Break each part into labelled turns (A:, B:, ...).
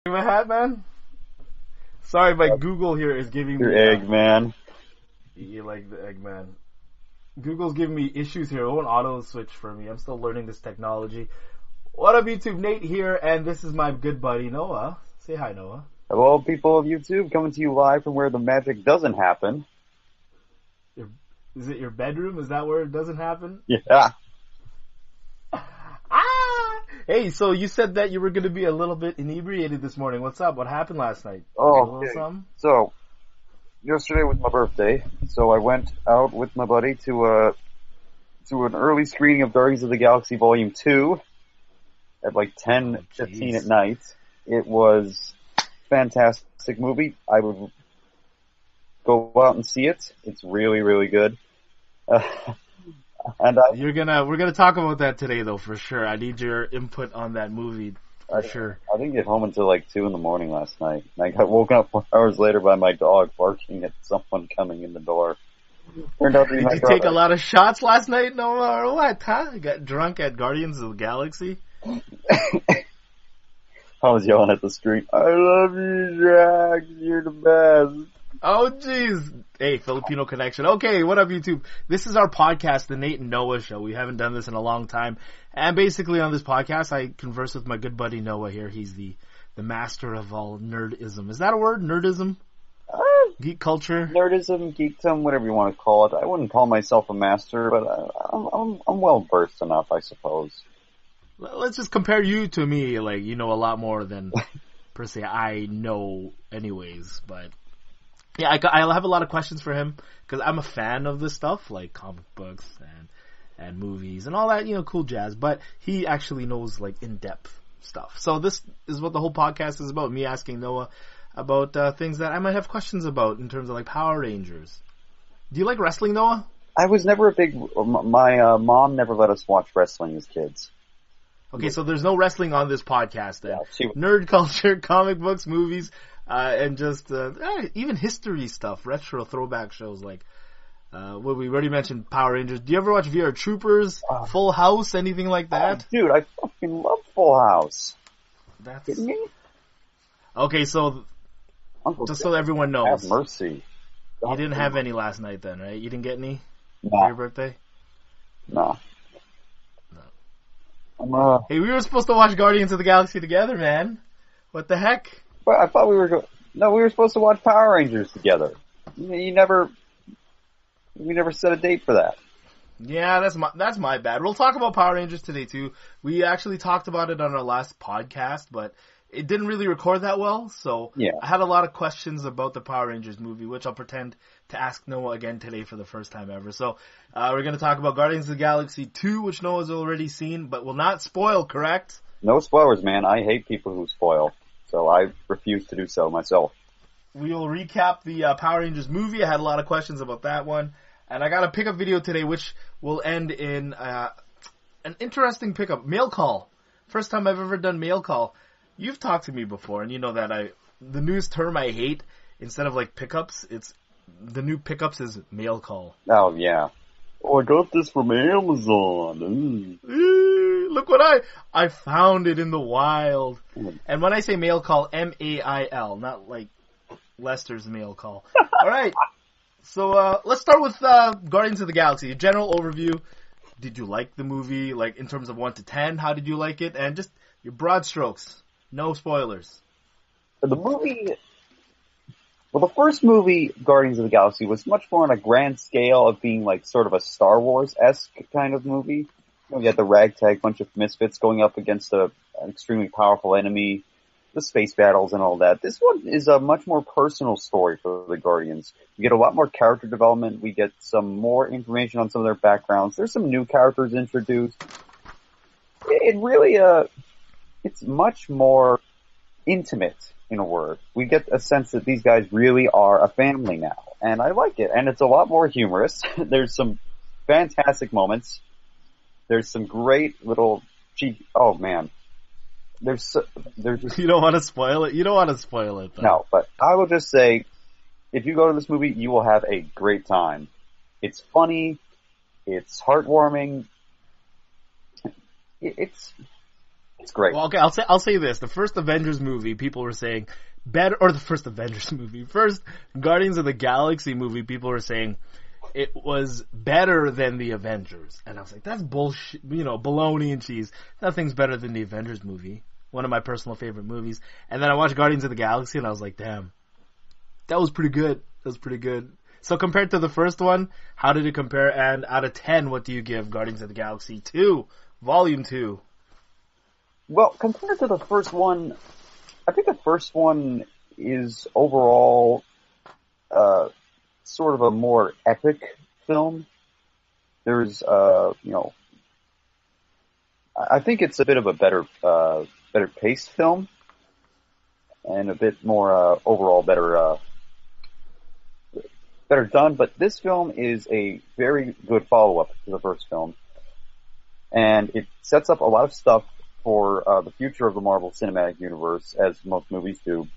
A: My hat, man. Sorry, my Google here is giving
B: Your
A: me.
B: egg, man.
A: You like the egg, man. Google's giving me issues here. It won't auto switch for me. I'm still learning this technology. What up, YouTube? Nate here, and this is my good buddy Noah. Say hi, Noah.
B: Hello, people of YouTube, coming to you live from where the magic doesn't happen.
A: Is it your bedroom? Is that where it doesn't happen?
B: Yeah.
A: Hey, so you said that you were going to be a little bit inebriated this morning. What's up? What happened last night?
B: Oh, okay. So, yesterday was my birthday, so I went out with my buddy to an early screening of Guardians of the Galaxy Volume 2 at like 10:15 at night. It was a fantastic movie. I would go out and see it. It's really, really good.
A: We're gonna talk about that today, though, for sure. I need your input on that movie, for sure.
B: I didn't get home until like 2 in the morning last night. I got woken up 4 hours later by my dog barking at someone coming in the door. Turned out to be my
A: Did you take a lot of shots last night, Noah, or what, huh? You got drunk at Guardians of the Galaxy?
B: I was yelling at the street, I love you, Jack. You're the best.
A: Oh, jeez. Hey, Filipino connection. Okay, what up, YouTube? This is our podcast, the Nate and Noah Show. We haven't done this in a long time. And basically on this podcast, I converse with my good buddy Noah here. He's the master of all nerdism. Is that a word? Nerdism? Geek culture?
B: Nerdism, geekdom, whatever you want to call it. I wouldn't call myself a master, but I'm well versed enough, I suppose.
A: Let's just compare you to me. Like, you know a lot more than, per se, I know anyways, but... Yeah, I'll have a lot of questions for him because I'm a fan of this stuff, like comic books and movies and all that, cool jazz. But he actually knows like in-depth stuff. So this is what the whole podcast is about: me asking Noah about things that I might have questions about in terms of like Power Rangers. Do you like wrestling, Noah?
B: I was never a big. My mom never let us watch wrestling as kids.
A: Okay, so there's no wrestling on this podcast then.
B: Yeah,
A: nerd culture, comic books, movies. And just, even history stuff, retro throwback shows like, what we already mentioned, Power Rangers. Do you ever watch VR Troopers, Full House, anything like that?
B: Dude, I fucking love Full House.
A: That's...
B: Kidding me?
A: Okay, so, just so everyone knows.
B: Have mercy.
A: You didn't have any last night then, right? You didn't get any
B: no.
A: for your birthday?
B: No.
A: Hey, we were supposed to watch Guardians of the Galaxy together, man. What the heck?
B: But I thought we were we were supposed to watch Power Rangers together. We never set a date for that.
A: Yeah, that's my bad. We'll talk about Power Rangers today too. We actually talked about it on our last podcast, but it didn't really record that well. So
B: yeah.
A: I had a lot of questions about the Power Rangers movie, which I'll pretend to ask Noah again today for the first time ever. So we're going to talk about Guardians of the Galaxy 2, which Noah's already seen, but will not spoil, correct?
B: No spoilers, man. I hate people who spoil. So I refuse to do so myself.
A: We will recap the Power Rangers movie. I had a lot of questions about that one. And I got a pickup video today, which will end in an interesting pickup. Mail call. First time I've ever done mail call. You've talked to me before, and you know that the newest term I hate, instead of like pickups, the new pickups is mail call.
B: Oh, yeah. Oh, I got this from Amazon.
A: Look what I found it in the wild. And when I say mail call, M-A-I-L, not like Lester's mail call. All right. So let's start with Guardians of the Galaxy. A general overview. Did you like the movie? Like in terms of 1 to 10, how did you like it? And just your broad strokes. No spoilers.
B: The movie... Well, the first movie, Guardians of the Galaxy, was much more on a grand scale of being like sort of a Star Wars-esque kind of movie. You had the ragtag bunch of misfits going up against an extremely powerful enemy, the space battles and all that. This one is a much more personal story for the Guardians. We get a lot more character development. We get some more information on some of their backgrounds. There's some new characters introduced. It really, it's much more intimate, in a word. We get a sense that these guys really are a family now. And I like it. And it's a lot more humorous. There's some fantastic moments. There's some great little oh man. There's
A: You don't want to spoil it? You don't want to spoil it, though.
B: No, but I will just say, if you go to this movie, you will have a great time. It's funny. It's heartwarming. It's It's great.
A: Well, okay, I'll say this: the first Avengers movie, people were saying better, or the first Avengers movie, first Guardians of the Galaxy movie, people were saying it was better than the Avengers, and I was like, that's bullshit, baloney and cheese. Nothing's better than the Avengers movie, one of my personal favorite movies. And then I watched Guardians of the Galaxy, and I was like, damn, that was pretty good. That was pretty good. So compared to the first one, how did it compare? And out of 10, what do you give Guardians of the Galaxy 2, Volume 2?
B: Well, compared to the first one, I think the first one is overall sort of a more epic film. There's, I think it's a bit of a better paced film, and a bit more overall better done. But this film is a very good follow-up to the first film, and it sets up a lot of stuff for the future of the Marvel Cinematic Universe, as most movies do.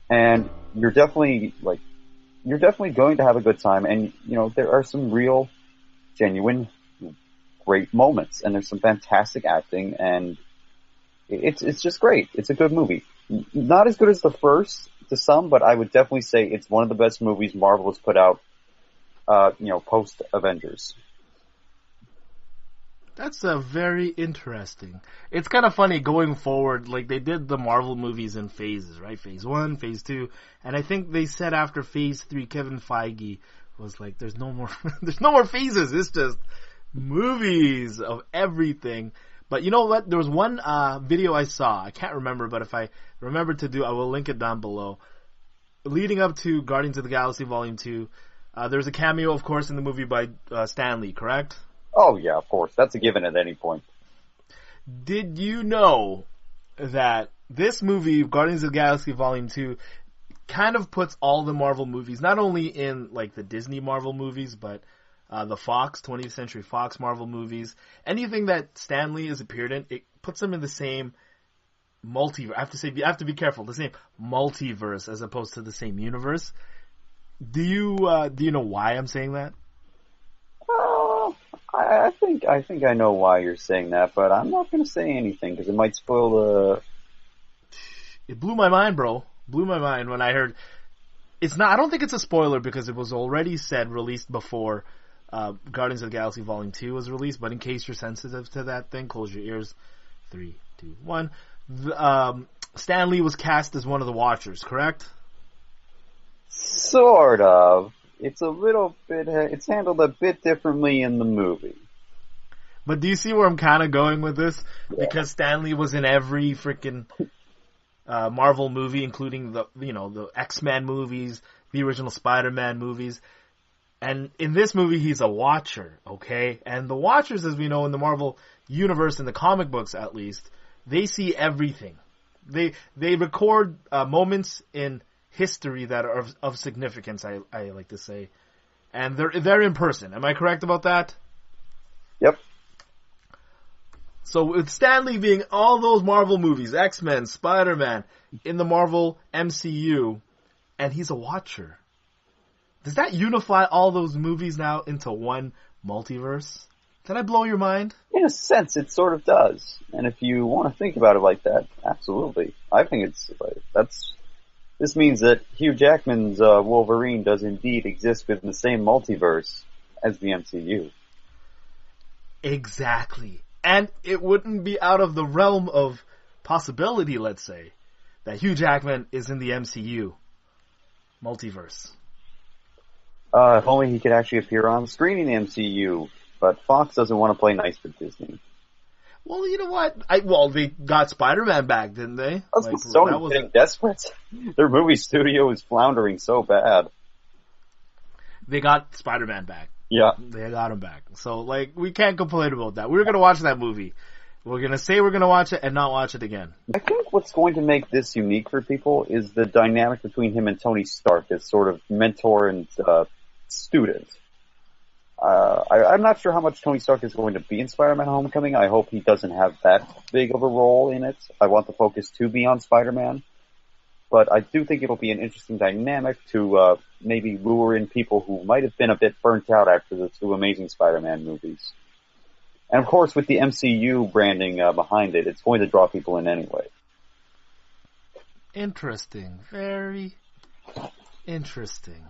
B: And you're definitely going to have a good time. And there are some real, genuine, great moments, and there's some fantastic acting, and it's just great. It's a good movie. Not as good as the first to some, but I would definitely say it's one of the best movies Marvel has put out, post Avengers.
A: That's very interesting. It's kind of funny going forward, like they did the Marvel movies in phases, right? Phase 1, Phase 2, and I think they said after Phase 3, Kevin Feige was like, there's no more phases, it's just movies of everything. But you know what? There was one video I saw, I can't remember, but if I remember to do, I will link it down below. Leading up to Guardians of the Galaxy Volume 2, there's a cameo, of course, in the movie by Stan Lee, correct?
B: Oh, yeah, of course. That's a given at any point.
A: Did you know that this movie, Guardians of the Galaxy Volume 2, kind of puts all the Marvel movies, not only in like the Disney Marvel movies, but the Fox, 20th Century Fox Marvel movies, anything that Stan Lee has appeared in, it puts them in the same multiverse. You have to be careful, the same multiverse as opposed to the same universe. Do you know why I'm saying that?
B: I think I know why you're saying that, but I'm not going to say anything because it might spoil the...
A: It blew my mind, bro. Blew my mind when I heard... It's not... I don't think it's a spoiler because it was already released before Guardians of the Galaxy Volume 2 was released, but in case you're sensitive to that thing, close your ears. 3, 2, 1. Stan Lee was cast as one of the Watchers, correct?
B: Sort of. It's it's handled a bit differently in the movie.
A: But do you see where I'm kind of going with this?
B: Yeah.
A: Because Stan Lee was in every freaking Marvel movie, including the X-Men movies, the original Spider-Man movies. And in this movie, he's a Watcher, okay? And the Watchers, as we know in the Marvel universe, in the comic books at least, they see everything. They record moments in history that are of significance, I like to say. And they're in person. Am I correct about that?
B: Yep.
A: So with Stan Lee being all those Marvel movies, X-Men, Spider-Man, in the Marvel MCU, and he's a Watcher, does that unify all those movies now into one multiverse? Did I blow your mind?
B: In a sense, it sort of does. And if you want to think about it like that, absolutely. I think this means that Hugh Jackman's Wolverine does indeed exist within the same multiverse as the MCU.
A: Exactly. And it wouldn't be out of the realm of possibility, let's say, that Hugh Jackman is in the MCU multiverse.
B: If only he could actually appear on screen in the MCU, but Fox doesn't want to play nice with Disney.
A: Well, you know what? They got Spider-Man back, didn't they?
B: Sony's getting desperate. Their movie studio is floundering so bad.
A: They got Spider-Man back.
B: Yeah.
A: They got him back. So, we can't complain about that. We were going to watch that movie. We're going to say we're going to watch it and not watch it again.
B: I think what's going to make this unique for people is the dynamic between him and Tony Stark as sort of mentor and student. I'm not sure how much Tony Stark is going to be in Spider-Man Homecoming. I hope he doesn't have that big of a role in it. I want the focus to be on Spider-Man. But I do think it'll be an interesting dynamic to maybe lure in people who might have been a bit burnt out after the two Amazing Spider-Man movies. And of course, with the MCU branding behind it, it's going to draw people in anyway.
A: Interesting. Very interesting.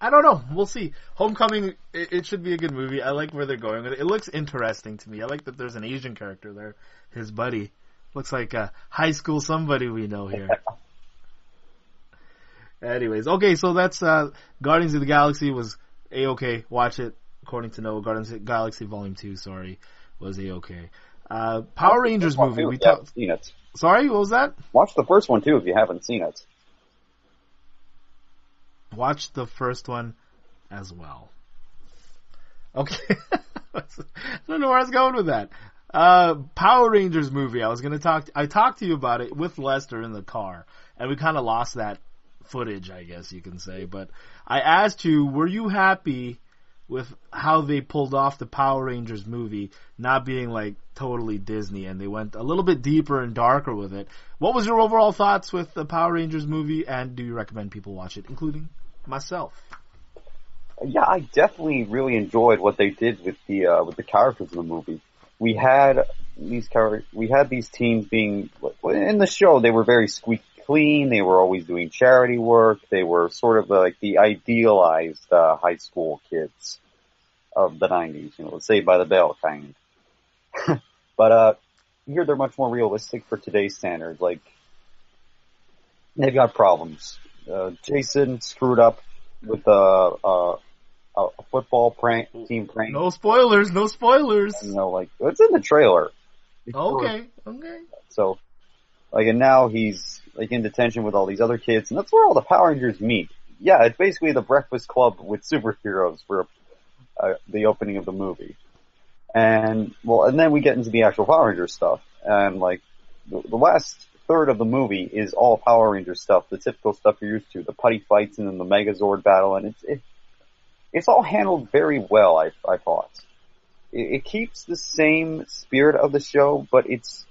A: I don't know. We'll see. Homecoming, it should be a good movie. I like where they're going with it. It looks interesting to me. I like that there's an Asian character there. His buddy. Looks like a high school somebody we know here. Anyways, okay, so that's Guardians of the Galaxy was A-okay. Watch it. According to Noah, Guardians of the Galaxy Volume 2, was A-okay. Power Rangers movie.
B: We haven't seen it.
A: Sorry, what was that?
B: Watch the first one, too, if you haven't seen it.
A: Watch the first one as well. Okay. I don't know where I was going with that. Power Rangers movie. I talked to you about it with Lester in the car, and we kind of lost that footage, I guess you can say. But I asked you, were you happy with how they pulled off the Power Rangers movie, not being like totally Disney, and they went a little bit deeper and darker with it? What was your overall thoughts with the Power Rangers movie, and do you recommend people watch it, including myself?
B: Yeah, I definitely really enjoyed what they did with the characters in the movie. We had these teens being in the show. They were very squeaky clean. They were always doing charity work. They were sort of like the idealized high school kids of the 90s, Saved by the Bell kind. But here they're much more realistic for today's standards. Like, they've got problems. Jason screwed up with a football team prank.
A: No spoilers.
B: And, it's in the trailer.
A: Okay.
B: So, and now he's in detention with all these other kids, and that's where all the Power Rangers meet. Yeah, it's basically the Breakfast Club with superheroes for the opening of the movie. And then we get into the actual Power Rangers stuff, and the last third of the movie is all Power Rangers stuff, the typical stuff you're used to, the putty fights and then the Megazord battle, and it's all handled very well, I thought. It keeps the same spirit of the show, but it's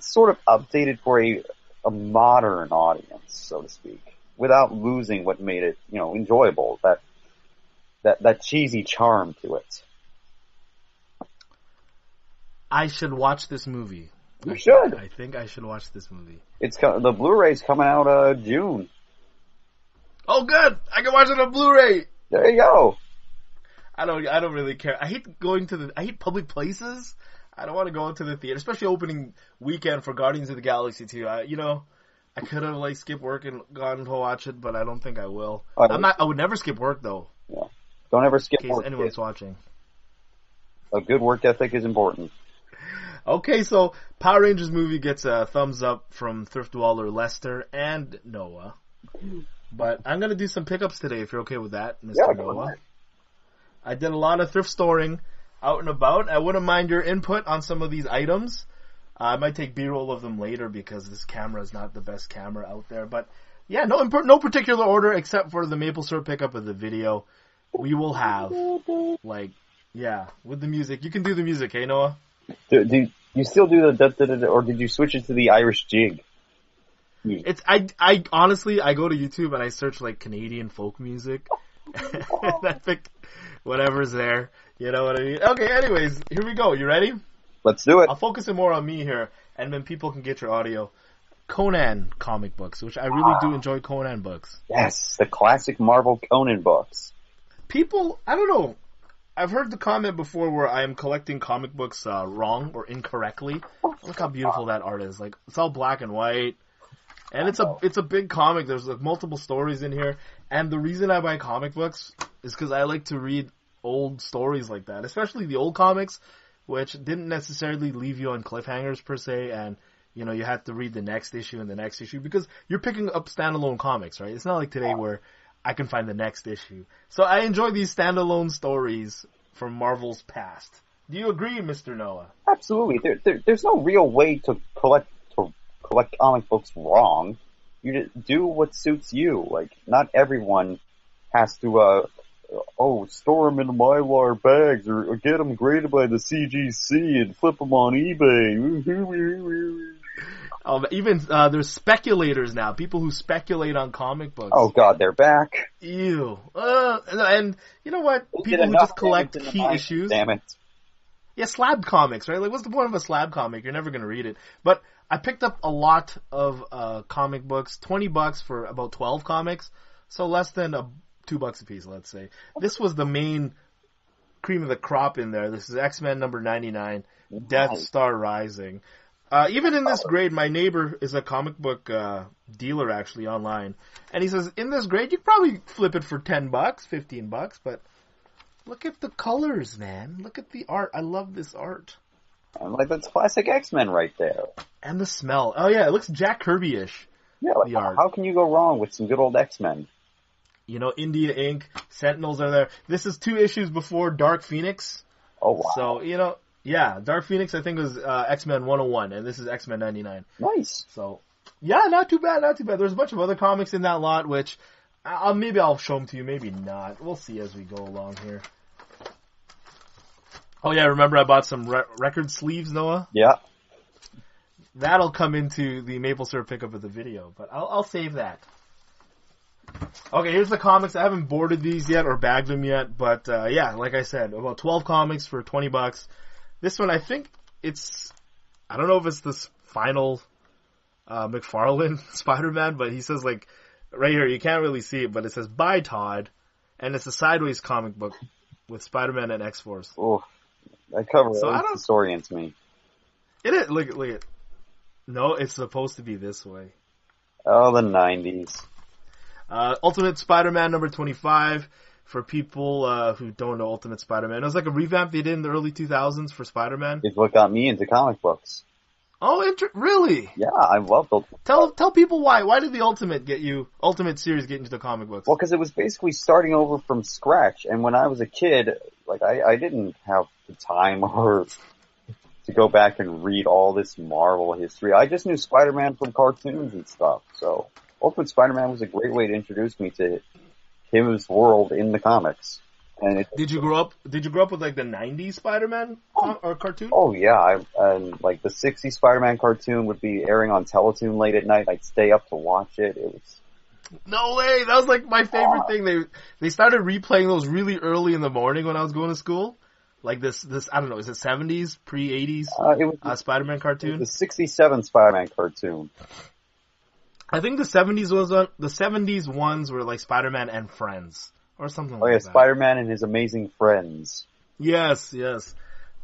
B: sort of updated for a modern audience, so to speak, without losing what made it, enjoyable, that cheesy charm to it.
A: I should watch this movie.
B: You should.
A: I think I should watch this movie.
B: The Blu-ray's coming out June.
A: Oh, good! I can watch it on Blu-ray.
B: There you go.
A: I don't really care. I hate I hate public places. I don't want to go into the theater, especially opening weekend for Guardians of the Galaxy 2. I could have skipped work and gone to watch it, but I don't think I will. I would never skip work though.
B: Yeah. Don't ever skip
A: in case
B: work.
A: Anyone's watching.
B: A good work ethic is important.
A: Okay, so Power Rangers movie gets a thumbs up from Thriftdweller, Lester, and Noah. But I'm going to do some pickups today, if you're okay with that, Mr. Noah. I did a lot of thrift storing out and about. I wouldn't mind your input on some of these items. I might take B-roll of them later because this camera is not the best camera out there. But yeah, no particular order except for the maple syrup pickup of the video. We will have, with the music. You can do the music, hey, Noah?
B: Do you still do the or did you switch it to the Irish jig?
A: It's I honestly I go to YouTube and I search Canadian folk music and I pick whatever's there. You know what I mean? Okay, anyways, here we go. You ready?
B: Let's do it.
A: I'll focus it more on me here, and then people can get your audio. Conan comic books, which I really do enjoy Conan books.
B: Yes, the classic Marvel Conan books.
A: People, I don't know. I've heard the comment before where I am collecting comic books wrong or incorrectly. Look how beautiful that art is. It's all black and white. And it's a big comic. There's multiple stories in here. And the reason I buy comic books is because I like to read old stories like that. Especially the old comics, which didn't necessarily leave you on cliffhangers per se. And, you had to read the next issue and the next issue. Because you're picking up standalone comics, right? It's not like today where I can find the next issue. So I enjoy these standalone stories from Marvel's past. Do you agree, Mr. Noah?
B: Absolutely. There's no real way to collect comic books wrong. You just do what suits you. Not everyone has to, store them in Mylar bags or get them graded by the CGC and flip them on eBay.
A: Even there's speculators now, people who speculate on comic books.
B: Oh God, they're back.
A: Ew. And you know what? People who just collect key issues.
B: Damn it.
A: Yeah, Slab Comics, right? Like, what's the point of a Slab comic? You're never gonna read it. But I picked up a lot of comic books, $20 for about 12 comics, so less than $2 a piece, let's say. This was the main cream of the crop in there. This is X-Men number 99, Death Star Rising. Even in this grade, my neighbor is a comic book dealer actually online, and he says in this grade you could probably flip it for $10, $15, but look at the colors, man. Look at the art. I love this art.
B: I'm like, that's classic X-Men right there.
A: And the smell. Oh yeah, it looks Jack Kirby-ish.
B: Yeah, like,
A: the art.
B: How can you go wrong with some good old X-Men?
A: You know, India Ink, Sentinels are there. This is 2 issues before Dark Phoenix.
B: Oh, wow.
A: So, you know, yeah, Dark Phoenix I think was X-Men 101, and this is X-Men 99.
B: Nice.
A: So, yeah, not too bad, not too bad. There's a bunch of other comics in that lot, which maybe I'll show them to you, maybe not. We'll see as we go along here. Oh yeah, remember I bought some record sleeves, Noah?
B: Yeah.
A: That'll come into the maple syrup pickup of the video, but I'll save that. Okay, here's the comics. I haven't boarded these yet or bagged them yet, but yeah, like I said, about 12 comics for $20. This one, I think I don't know if it's this final McFarlane Spider-Man, but he says, like, right here, you can't really see it, but it says, "Bye, Todd," and it's a sideways comic book with Spider-Man and X-Force.
B: Oh, that cover disorients me.
A: It is. Look at it. No, it's supposed to be this way.
B: Oh, the 90s.
A: Ultimate Spider-Man number 25 for people who don't know Ultimate Spider-Man. It was like a revamp they did in the early 2000s for Spider-Man.
B: It's what got me into comic books.
A: Oh, really?
B: Yeah, I love Ultimate.
A: Tell people why. Why did the Ultimate series get into the comic books?
B: Well, because it was basically starting over from scratch, and when I was a kid, like I didn't have the time or to go back and read all this Marvel history. I just knew Spider-Man from cartoons and stuff, so Ultimate Spider-Man was a great way to introduce me to his world in the comics. And
A: Did you grow up with like the 90s Spider-Man or cartoon?
B: Oh yeah, and like the 60s Spider-Man cartoon would be airing on Teletoon late at night. I'd stay up to watch it. It was
A: no way. That was like my favorite thing. They started replaying those really early in the morning when I was going to school. Like this I don't know, is it 70s, pre-80s Spider-Man cartoon?
B: It was the 67 Spider-Man cartoon.
A: I think the 70s ones were like Spider-Man and Friends or something like that.
B: Spider-Man and His Amazing Friends.
A: Yes.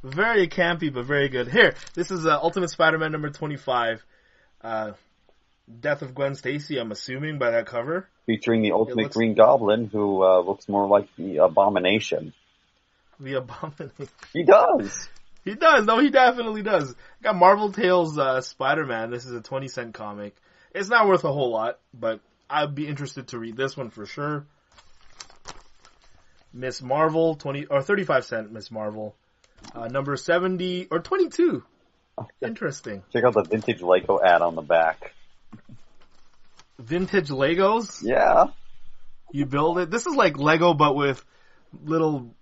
A: Very campy, but very good. Here, this is Ultimate Spider-Man number 25. Death of Gwen Stacy, I'm assuming, by that cover.
B: Featuring the Ultimate Green Goblin, who looks more like the Abomination.
A: The Abomination.
B: He does.
A: He does. No, he definitely does. Got Marvel Tales Spider-Man. This is a 20-cent comic. It's not worth a whole lot, but I'd be interested to read this one for sure. Miss Marvel, 35-cent Miss Marvel. Number 70, or 22. Interesting.
B: Check out the vintage Lego ad on the back.
A: Vintage Legos?
B: Yeah.
A: You build it. This is like Lego, but with little,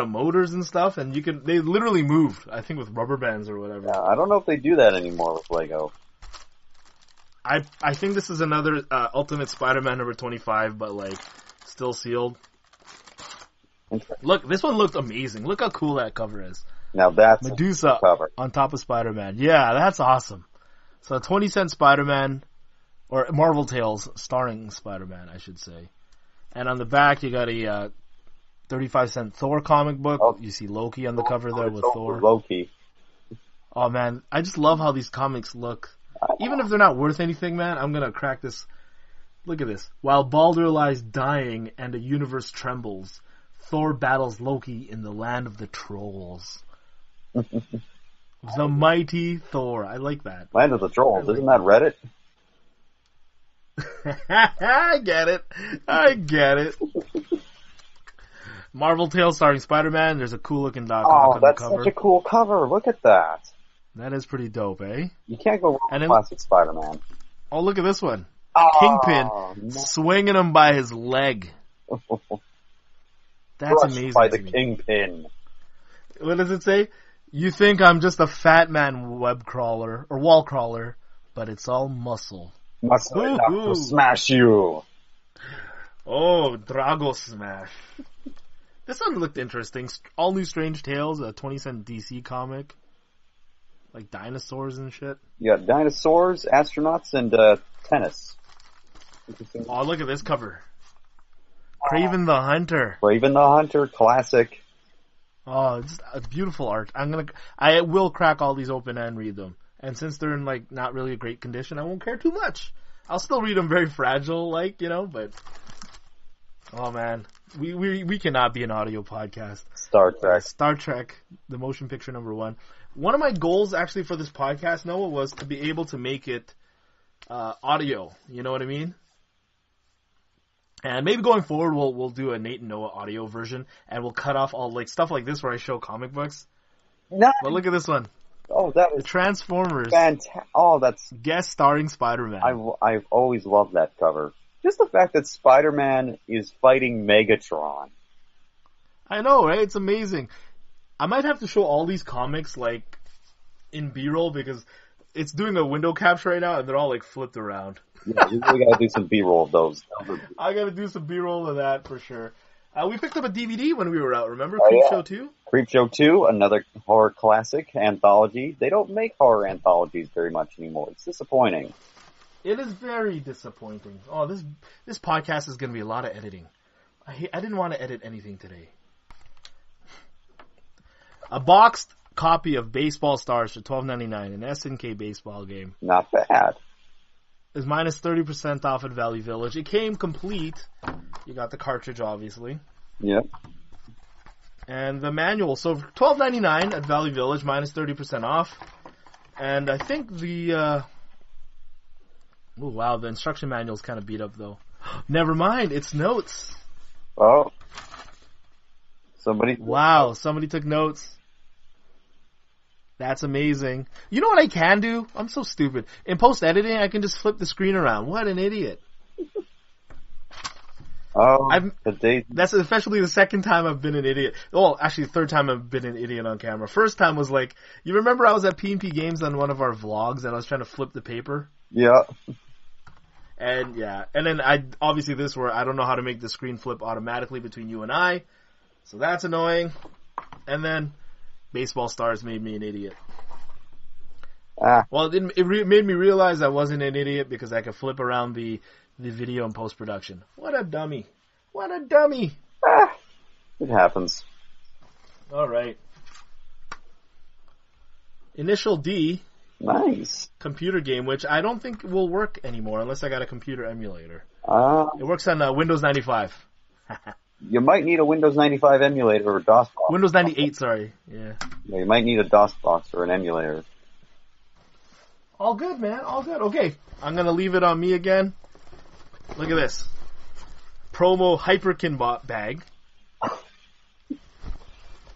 A: motors and stuff, and they literally move, I think with rubber bands or whatever.
B: Yeah, I don't know if they do that anymore with Lego.
A: I think this is another Ultimate Spider-Man number 25, but like still sealed. Look, this one looked amazing. Look how cool that cover is.
B: Now that's
A: Medusa
B: cover
A: on top of Spider-Man. Yeah, that's awesome. So a 20-cent Spider-Man, or Marvel Tales starring Spider-Man, I should say. And on the back, you got a 35-cent Thor comic book. Oh, you see Loki on the cover there with Thor.
B: Loki.
A: Oh man, I just love how these comics look. Even if they're not worth anything, man, I'm gonna crack this. Look at this. While Baldur lies dying and a universe trembles, Thor battles Loki in the land of the trolls. The mighty Thor. I like that.
B: Land of the Trolls. Isn't that Reddit?
A: I get it. Marvel Tales starring Spider-Man. There's a cool looking Doc Ock on the cover.
B: That's such a cool cover. Look at that.
A: That is pretty dope, eh?
B: You can't go wrong with classic Spider-Man.
A: Oh, look at this one.
B: Oh,
A: Kingpin swinging him by his leg. That's amazing.
B: By the Kingpin.
A: What does it say? You think I'm just a fat man web crawler or wall crawler, but it's all muscle.
B: Muscle enough to smash you.
A: Oh, Drago Smash. This one looked interesting. All New Strange Tales, a 20-cent DC comic. Like dinosaurs and shit.
B: You got dinosaurs, astronauts, and tennis.
A: Oh, look at this cover. Kraven the Hunter.
B: Kraven the Hunter, classic.
A: Oh, it's a beautiful art. I will crack all these open and read them. And since they're in like not really a great condition, I won't care too much. I'll still read them very fragile, like, you know, but oh man, we cannot be an audio podcast.
B: Star Trek.
A: Star Trek, the motion picture #1. One of my goals actually for this podcast, Noah, was to be able to make it audio. You know what I mean? And maybe going forward, we'll do a Nate and Noah audio version, and we'll cut off all like stuff like this where I show comic books.
B: No.
A: But look at this one.
B: Oh, that was
A: the Transformers.
B: Fantastic. Oh, that's
A: guest starring Spider-Man.
B: I've always loved that cover. Just the fact that Spider-Man is fighting Megatron.
A: I know, right? It's amazing. I might have to show all these comics like in B-roll because it's doing a window capture right now, and they're all like flipped around.
B: Yeah, we really gotta do some B-roll of those.
A: I gotta do some B-roll of that for sure. We picked up a DVD when we were out, remember?
B: Oh,
A: Creepshow 2?
B: Creepshow 2, another horror classic, anthology. They don't make horror anthologies very much anymore. It's disappointing.
A: It is very disappointing. Oh, this podcast is gonna be a lot of editing. I didn't want to edit anything today. A boxed copy of Baseball Stars for $12.99, an SNK baseball game.
B: Not bad.
A: Is minus 30% off at Valley Village. It came complete. You got the cartridge, obviously.
B: Yep.
A: And the manual. So $12.99 at Valley Village, minus 30% off. And I think the... oh, wow, the instruction manual's kind of beat up, though. Never mind, it's notes.
B: Oh. Somebody...
A: Wow, somebody took notes. That's amazing. You know what I can do? I'm so stupid. In post-editing, I can just flip the screen around. What an idiot.
B: Oh,
A: that's especially the second time I've been an idiot. Well, actually, the third time I've been an idiot on camera. First time was like, you remember I was at P&P Games on one of our vlogs and I was trying to flip the paper?
B: Yeah.
A: And then obviously this where I don't know how to make the screen flip automatically between you and I. So that's annoying. And then Baseball Stars made me an idiot. Well, it made me realize I wasn't an idiot because I could flip around the video in post-production. What a dummy. What a dummy.
B: It happens.
A: All right. Initial D.
B: Nice.
A: Computer game, which I don't think will work anymore unless I got a computer emulator. It works on Windows 95.
B: You might need a Windows 95 emulator or DOS box.
A: Windows 98, sorry. Yeah,
B: you might need a DOS box or an emulator.
A: All good, man. All good. Okay, I'm going to leave it on me again. Look at this. Promo Hyperkin bag.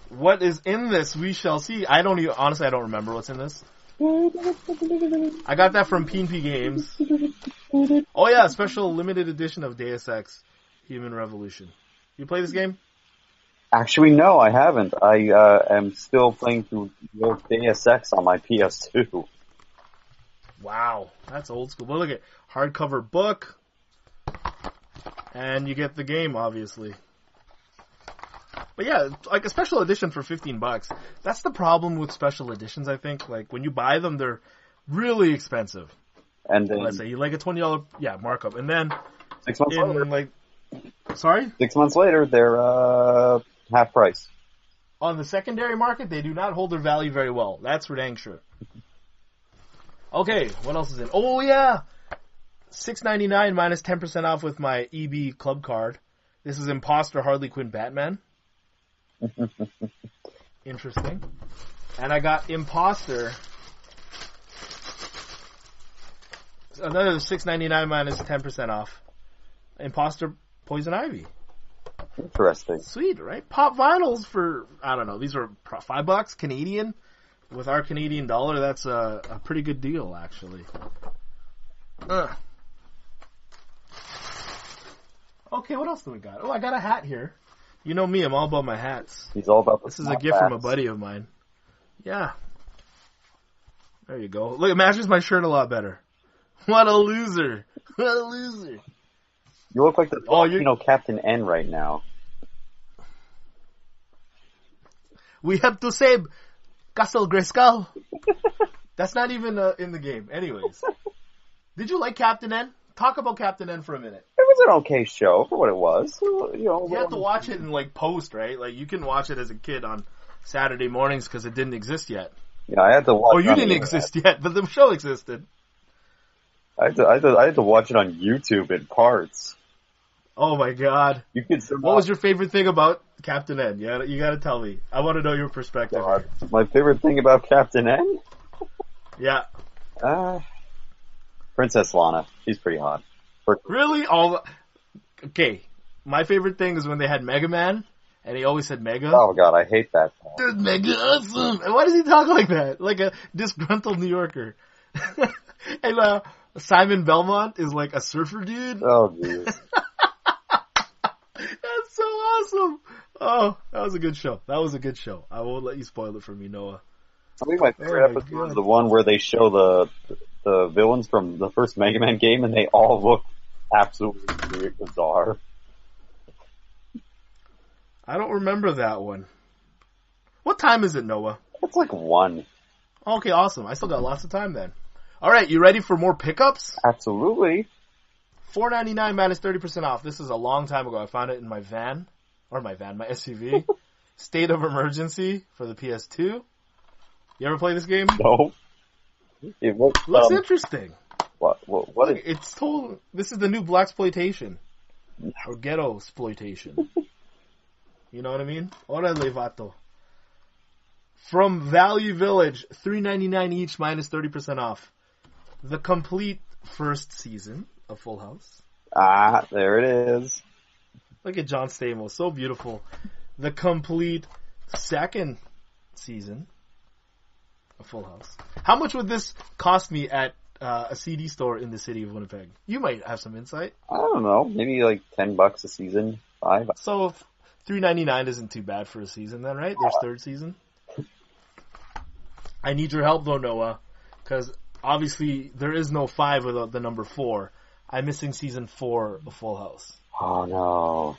A: What is in this? We shall see. Honestly, I don't remember what's in this. I got that from P&P Games. Oh yeah, special limited edition of Deus Ex Human Revolution. You play this game?
B: Actually, no, I haven't. I am still playing through the old Deus Ex on my PS2.
A: Wow, that's old school. But look at hardcover book, and you get the game, obviously. But yeah, like a special edition for $15. That's the problem with special editions, I think. Like when you buy them, they're really expensive.
B: And then,
A: let's say you like a $20 markup, and then
B: 6 months later,
A: sorry?
B: 6 months later, they're half price.
A: On the secondary market, they do not hold their value very well. That's for dang sure. Okay, what else is in? Oh yeah, $6.99 minus 10% off with my EB Club card. This is Imposter Harley Quinn Batman. Interesting. And I got Imposter. Another $6.99 minus 10% off. Imposter Poison Ivy.
B: Interesting.
A: Sweet, right? Pop vinyls for, I don't know, these are $5 Canadian. With our Canadian dollar, that's a pretty good deal, actually. Okay, what else do we got? Oh, I got a hat here. You know me, I'm all about my hats.
B: He's all about the
A: This is a gift from a buddy of mine. Yeah. There you go. Look, it matches my shirt a lot better. What a loser. What a loser.
B: You look like the Captain N right now.
A: We have to save Castle Grayskull. That's not even in the game. Anyways. Did you like Captain N? Talk about Captain N for a minute.
B: It was an okay show for what it was. You
A: have to watch it in post, right? Like you can watch it as a kid on Saturday mornings because it didn't exist yet.
B: Yeah, I had to watch.
A: Or you didn't exist yet, but the show existed.
B: I had to watch it on YouTube in parts.
A: Oh my god! What was your favorite thing about Captain N? You gotta tell me. I want to know your perspective.
B: God. My favorite thing about Captain N?
A: Yeah.
B: Princess Lana. She's pretty hot.
A: Really? Okay. My favorite thing is when they had Mega Man, and he always said Mega.
B: Oh god, I hate that.
A: Dude, Mega awesome. And why does he talk like that? Like a disgruntled New Yorker. And Simon Belmont is like a surfer dude.
B: Oh jeez.
A: That's so awesome. Oh, that was a good show. I won't let you spoil it for me, Noah.
B: I think my favorite episode is the one where they show the villains from the first Mega Man game, and they all look absolutely bizarre.
A: I don't remember that one. What time is it, Noah?
B: It's like 1.
A: Okay, awesome. I still got lots of time then. All right, you ready for more pickups?
B: Absolutely.
A: $4.99 minus 30% off. This is a long time ago. I found it in my my SUV. State of Emergency for the PS2. You ever play this game?
B: No.
A: Looks interesting.
B: What
A: Look, it's told. This is the new blaxploitation or ghetto exploitation. You know what I mean? Orale, vato. From Value Village, $3.99 each minus 30% off. The complete first season of Full House.
B: Ah, there it is.
A: Look at John Stamos, so beautiful. The complete second season of Full House. How much would this cost me at a CD store in the city of Winnipeg? You might have some insight.
B: I don't know, maybe like $10 a season, $5.
A: So $3.99 isn't too bad for a season then, right? There's third season. I need your help though, Noah, because obviously there is no 5 without the number 4. I'm missing season 4 of Full House.
B: Oh no.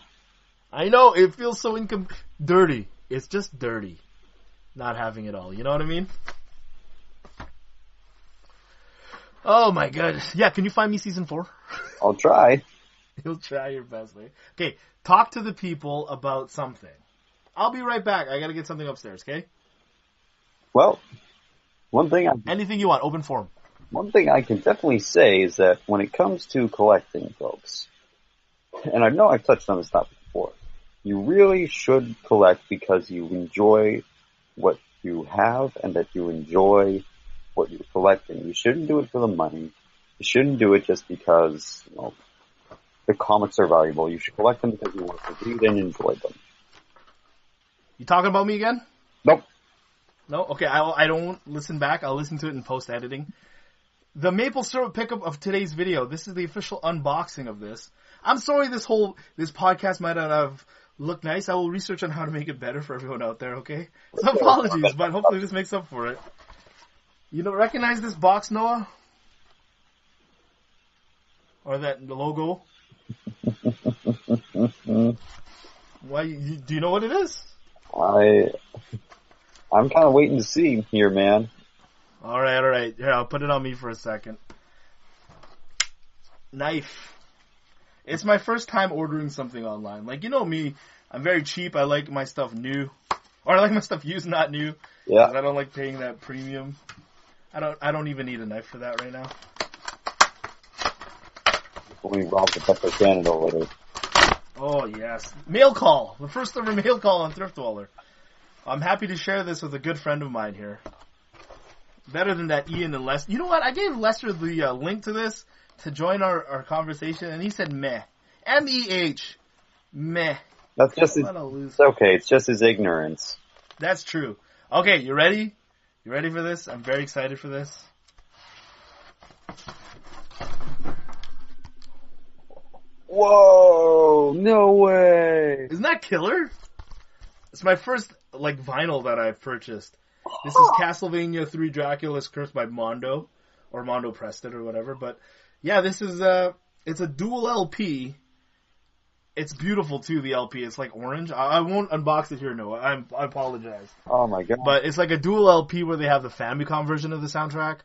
A: I know, it feels so dirty. It's just dirty. Not having it all, you know what I mean? Oh my god. Yeah, can you find me season 4?
B: I'll try.
A: You'll try your best, mate. Okay, talk to the people about something. I'll be right back. I gotta get something upstairs, okay?
B: Well,
A: anything you want, open forum.
B: One thing I can definitely say is that when it comes to collecting, folks, and I know I've touched on this topic before, you really should collect because you enjoy what you have and that you enjoy what you're collecting. You shouldn't do it for the money. You shouldn't do it just because, the comics are valuable. You should collect them because you want to read and enjoy them.
A: You talking about me again?
B: Nope.
A: No? Okay, I don't listen back. I'll listen to it in post-editing. The maple syrup pickup of today's video. This is the official unboxing of this. I'm sorry this podcast might not have looked nice. I will research on how to make it better for everyone out there, okay? So apologies, but hopefully this makes up for it. You don't recognize this box, Noah? Or the logo? Why? Do you know what it is?
B: I'm kind of waiting to see here, man.
A: All right. Here, I'll put it on me for a second. Knife. It's my first time ordering something online. Like, you know me, I'm very cheap. I like my stuff new. Or I like my stuff used, not new.
B: Yeah.
A: I don't like paying that premium. I don't even need a knife for that right now.
B: We robbed the pepper cannon over there.
A: Oh, yes. Mail call. The first ever mail call on Thriftdweller. I'm happy to share this with a good friend of mine here. Better than that Ian and Lester. You know what? I gave Lester the link to this to join our conversation, and he said meh. M-E-H. Meh.
B: That's just it's okay. It's just his ignorance.
A: That's true. Okay, you ready? You ready for this? I'm very excited for this.
B: Whoa! No way!
A: Isn't that killer? It's my first vinyl that I've purchased. This is Castlevania 3 Dracula's Curse by Mondo, or Mondo pressed it or whatever. But yeah, this is it's a dual LP. It's beautiful too. The LP, it's like orange. I won't unbox it here, Noah. I apologize.
B: Oh my god!
A: But it's like a dual LP where they have the Famicom version of the soundtrack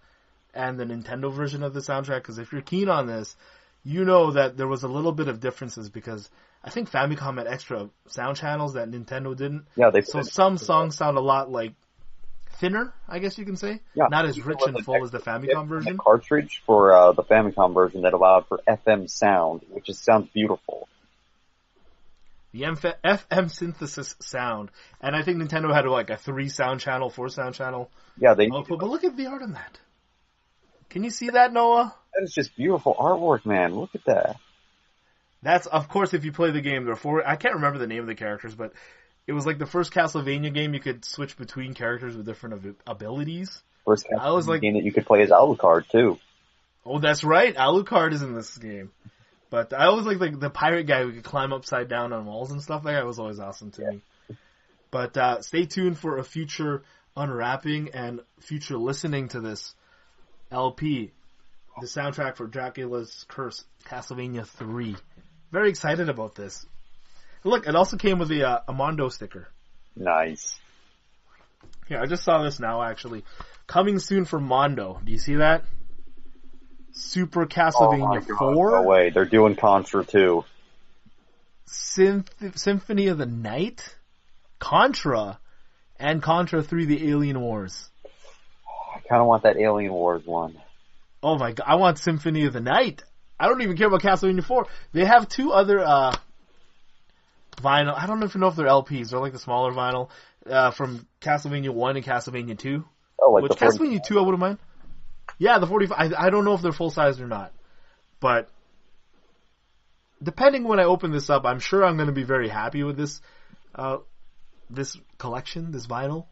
A: and the Nintendo version of the soundtrack. Because if you're keen on this, you know that there was a little bit of differences because I think Famicom had extra sound channels that Nintendo didn't.
B: Yeah,
A: so some songs sound a lot like thinner, I guess you can say.
B: Yeah,
A: not as rich and full as the Famicom version.
B: Cartridge for the Famicom version that allowed for FM sound, which sounds beautiful.
A: The FM synthesis sound, and I think Nintendo had like a 4 sound channel.
B: Yeah, they.
A: But look at the art on that. Can you see that, Noah?
B: That is just beautiful artwork, man. Look at that.
A: That's, of course, if you play the game, there are 4... I can't remember the name of the characters, but it was like the first Castlevania game you could switch between characters with different abilities.
B: First Castlevania game that you could play as Alucard, too.
A: Oh, that's right. Alucard is in this game. But I always like the pirate guy who could climb upside down on walls and stuff. That guy was always awesome to me. But stay tuned for a future unwrapping and future listening to this LP. The soundtrack for Dracula's Curse, Castlevania 3. Very excited about this. Look, it also came with a Mondo sticker.
B: Nice.
A: Yeah, I just saw this now, actually. Coming soon for Mondo. Do you see that? Super Castlevania 4.
B: No way, they're doing Contra 2.
A: Symphony of the Night, Contra, and Contra 3: The Alien Wars.
B: I kind of want that Alien Wars one.
A: Oh my god, I want Symphony of the Night. I don't even care about Castlevania 4. They have 2 other vinyl. I don't even know if they're LPs. They're like the smaller vinyl from Castlevania 1 and Castlevania 2.
B: Oh, like
A: which Castlevania 2 I wouldn't mind. Yeah, the 45. I don't know if they're full size or not, but depending when I open this up, I'm sure I'm going to be very happy with this this collection, this vinyl.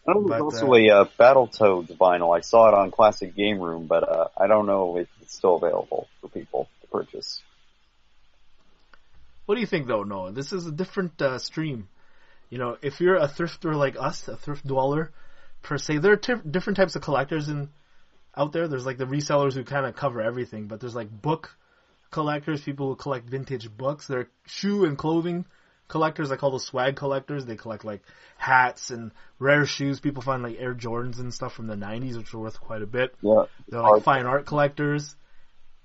B: There's also a Battletoads vinyl. I saw it on Classic Game Room, but I don't know if it's still available for people to purchase.
A: What do you think, though, Noah? This is a different stream. You know, if you're a thrifter like us, a thrift dweller, per se, there are different types of collectors out there. There's like the resellers who kind of cover everything, but there's like book collectors, people who collect vintage books. There are shoe and clothing collectors. I call those swag collectors. They collect like hats and rare shoes. People find like Air Jordans and stuff from the 90s, which are worth quite a bit.
B: Yeah.
A: They're like fine art collectors.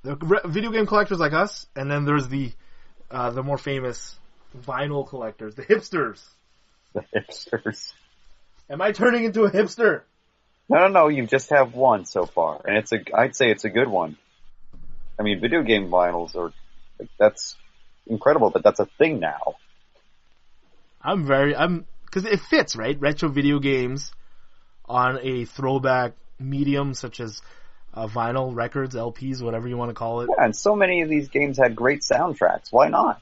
A: They're video game collectors like us, and then there's the more famous vinyl collectors, the hipsters.
B: The hipsters.
A: Am I turning into a hipster?
B: No, you just have one so far, and I'd say it's a good one. I mean, video game vinyls that's incredible that that's a thing now.
A: Because it fits, right? Retro video games on a throwback medium such as vinyl records, LPs, whatever you want to call it.
B: Yeah, and so many of these games had great soundtracks. Why not?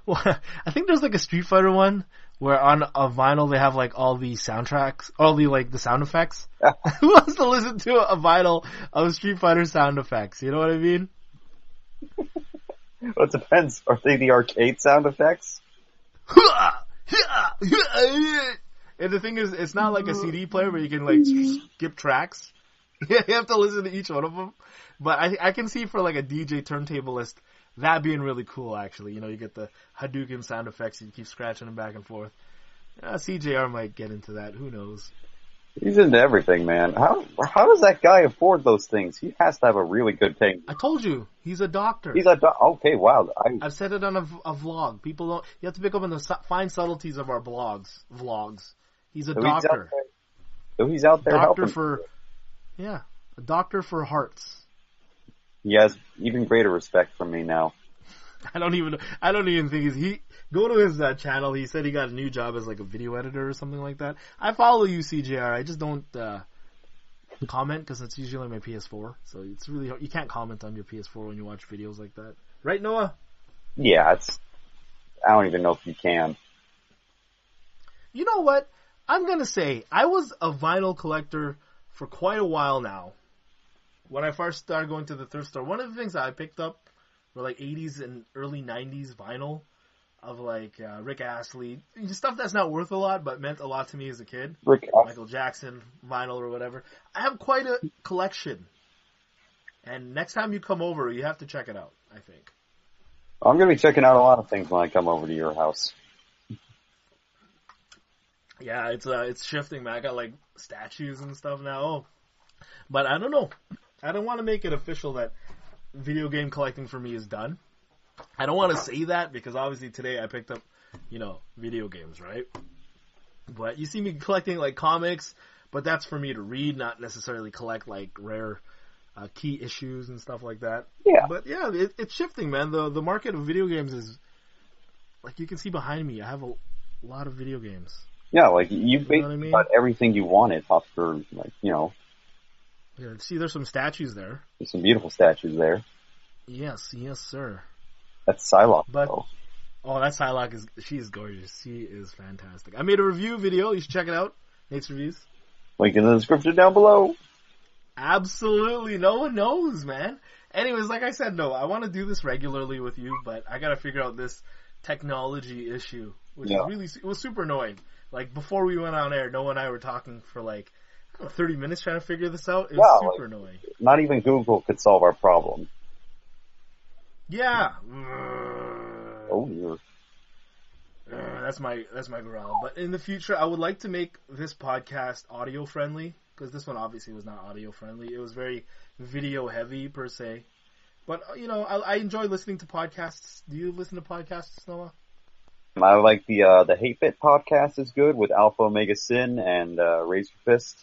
A: Well, I think there's like a Street Fighter one where on a vinyl they have like all the soundtracks, all the sound effects. Who wants to listen to a vinyl of Street Fighter sound effects? You know what I mean?
B: Well, it depends. Are they the arcade sound effects?
A: And the thing is, it's not like a CD player where you can like skip tracks. You have to listen to each one of them. But I can see for like a DJ turntablist, that being really cool, actually. You know, you get the Hadouken sound effects, you keep scratching them back and forth. CJR might get into that, who knows.
B: He's into everything, man. How does that guy afford those things? He has to have a really good thing.
A: I told you, he's a doctor.
B: Okay, wow.
A: I've said it on a vlog. People don't, you have to pick up on the fine subtleties of our vlogs. He's a doctor.
B: He's out there helping.
A: A doctor for hearts.
B: He has even greater respect from me now.
A: I don't even think he go to his channel. He said he got a new job as like a video editor or something like that. I follow you, CJR. I just don't comment because it's usually on my PS4. So it's really hard. You can't comment on your PS4 when you watch videos like that, right, Noah?
B: Yeah, I don't even know if you can.
A: You know what? I'm gonna say I was a vinyl collector for quite a while now. When I first started going to the thrift store, one of the things that I picked up were like 80s and early 90s vinyl of like Rick Astley, stuff that's not worth a lot but meant a lot to me as a kid. Michael Jackson vinyl or whatever. I have quite a collection, and next time you come over, you have to check it out. I think.
B: I'm going to be checking out a lot of things when I come over to your house.
A: Yeah, it's shifting, man. I got like statues and stuff now. But I don't know. I don't want to make it official that video game collecting for me is done. I don't want to say that because obviously today I picked up, video games, right? But you see me collecting like comics, but that's for me to read, not necessarily collect like rare key issues and stuff like that.
B: Yeah.
A: But yeah, it's shifting, man. The market of video games is, like you can see behind me, I have a lot of video games.
B: Yeah, like you basically got everything you wanted after,
A: Yeah, see, there's some statues there.
B: There's some beautiful statues there.
A: Yes, sir.
B: That's Psylocke, though.
A: Oh, that Psylocke she is gorgeous. She is fantastic. I made a review video. You should check it out. Nate's Reviews.
B: Link in the description down below.
A: Absolutely. No one knows, man. Anyways, like I said, no, I want to do this regularly with you, but I gotta figure out this technology issue, which is it was super annoying. Like, before we went on air, Noah and I were talking for 30 minutes trying to figure this out. It was super annoying.
B: Not even Google could solve our problem.
A: Yeah.
B: Oh,
A: that's my growl. But in the future, I would like to make this podcast audio friendly, because this one obviously was not audio friendly. It was very video heavy per se. But I enjoy listening to podcasts. Do you listen to podcasts, Noah?
B: I like the Hate Bit podcast is good with Alpha Omega Sin and Razor Fist.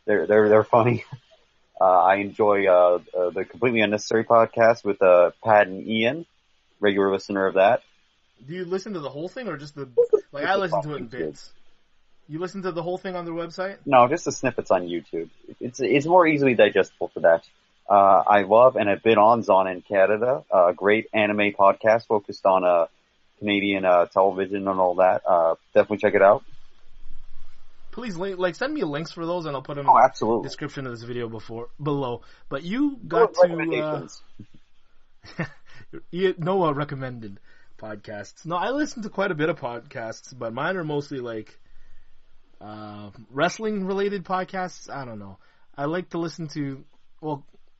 B: They're funny. I enjoy the Completely Unnecessary podcast with Pat and Ian, regular listener of that.
A: Do you listen to the whole thing or just I listen to it in bits? You listen to the whole thing on their website?
B: No, just the snippets on YouTube. It's more easily digestible for that. I love and have been on Zon in Canada, a great anime podcast focused on Canadian television and all that. Definitely check it out.
A: Please, send me links for those, and I'll put them
B: in
A: the description of this video below. But you got to Noah recommended podcasts. No, I listen to quite a bit of podcasts, but mine are mostly wrestling related podcasts. I don't know. I like to listen to,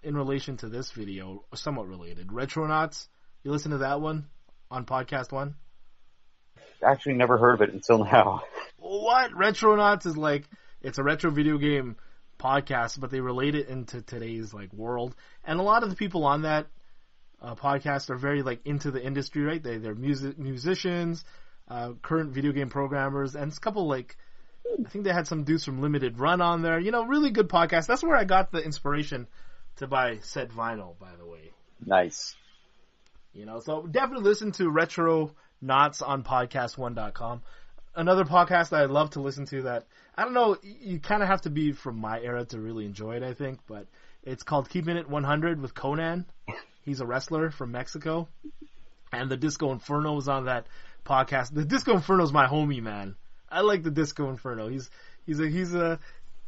A: in relation to this video, somewhat related. Retronauts. You listen to that one on Podcast One?
B: Actually, never heard of it until now.
A: What? Retronauts is it's a retro video game podcast, but they relate it into today's world. And a lot of the people on that podcast are very into the industry, right? They're musicians, current video game programmers, and it's a couple I think they had some dudes from Limited Run on there. Really good podcast. That's where I got the inspiration to buy said vinyl, by the way.
B: Nice.
A: So definitely listen to Retronauts on podcast1.com. Another podcast that I love to listen to that, I don't know, you kind of have to be from my era to really enjoy it, I think, but it's called Keeping It 100 with Conan. He's a wrestler from Mexico, and the Disco Inferno is on that podcast. The Disco Inferno is my homie, man. I like the Disco Inferno. He's a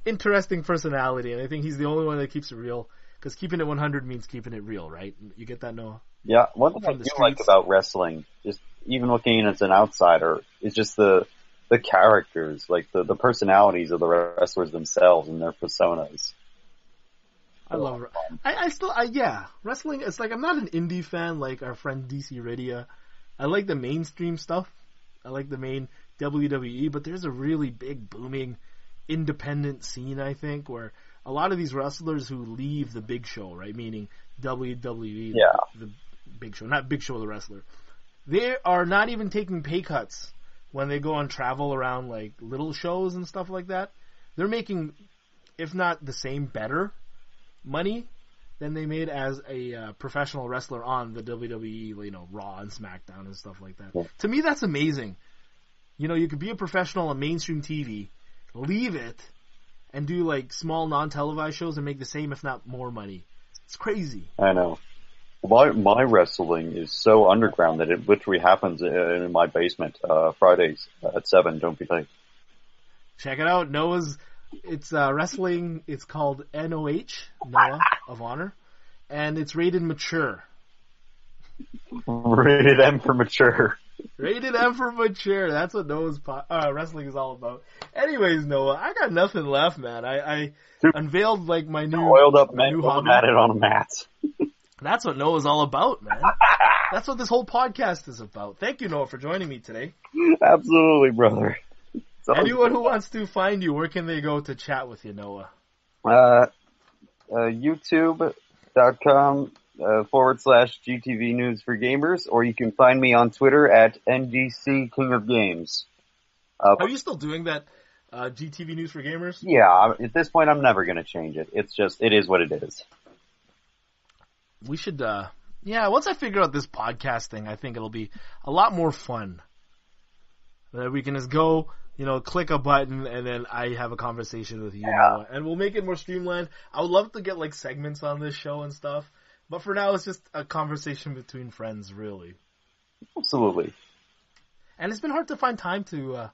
A: interesting personality, and I think he's the only one that keeps it real, because keeping it 100 means keeping it real, right? You get that, Noah?
B: Yeah, one thing I do like about wrestling, just even looking in as an outsider, is just the characters, the personalities of the wrestlers themselves and their personas.
A: I love it. Wrestling, it's I'm not an indie fan like our friend DC Radia. I like the mainstream stuff. I like the main WWE, but there's a really big booming independent scene, I think, where a lot of these wrestlers who leave the big show, right, meaning WWE, the big show, not Big Show the wrestler, they are not even taking pay cuts when they go on travel around little shows and stuff like that. They're making, if not the same, better money than they made as a professional wrestler on the WWE, Raw and SmackDown and stuff like that. Yeah. To me, that's amazing. You could be a professional on mainstream TV, leave it, and do small non-televised shows and make the same, if not more money. It's crazy.
B: I know. My wrestling is so underground that it literally happens in my basement, Fridays at 7, don't be late.
A: Check it out. It's wrestling, it's called NOH, Noah of Honor, and it's rated mature.
B: Rated M for mature.
A: Rated M for mature. That's what Noah's wrestling is all about. Anyways, Noah, I got nothing left, man. I unveiled my new
B: oiled up
A: men
B: at it on a mat.
A: That's what Noah's all about, man. That's what this whole podcast is about. Thank you, Noah, for joining me today.
B: Absolutely, brother.
A: Anyone who wants to find you, where can they go to chat with you, Noah?
B: YouTube.com /GTV News for Gamers, or you can find me on Twitter at NGC King of Games.
A: Are you still doing that GTV News for Gamers?
B: Yeah, at this point I'm never going to change it. It is what it is.
A: We should, once I figure out this podcast thing, I think it'll be a lot more fun. That we can just go, click a button and then I have a conversation with you, Noah, and we'll make it more streamlined. I would love to get like segments on this show and stuff, but for now it's just a conversation between friends, really.
B: Absolutely.
A: And it's been hard to find time to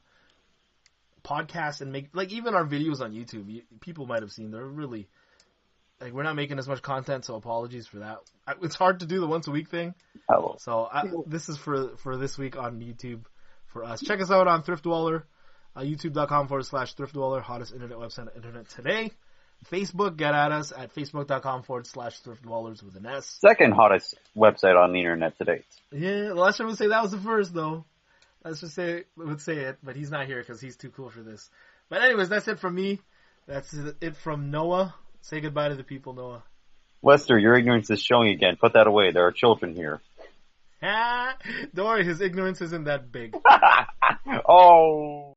A: podcast and make, like, even our videos on YouTube, people might have seen, they're really, like, we're not making as much content, so apologies for that. It's hard to do the once a week thing. So this is for this week on YouTube. For us, check us out on Thriftdweller, youtube.com/Thriftdweller, hottest internet website on the internet today. Facebook, get at us at facebook.com/Thriftdwellers with an S.
B: Second hottest website on the internet today.
A: Yeah, well, I should say that was the first, though. Let's just say it, but he's not here because he's too cool for this. But anyways, that's it from me. That's it from Noah. Say goodbye to the people, Noah.
B: Lester, your ignorance is showing again. Put that away. There are children here.
A: Don't worry, his ignorance isn't that big.
B: Oh.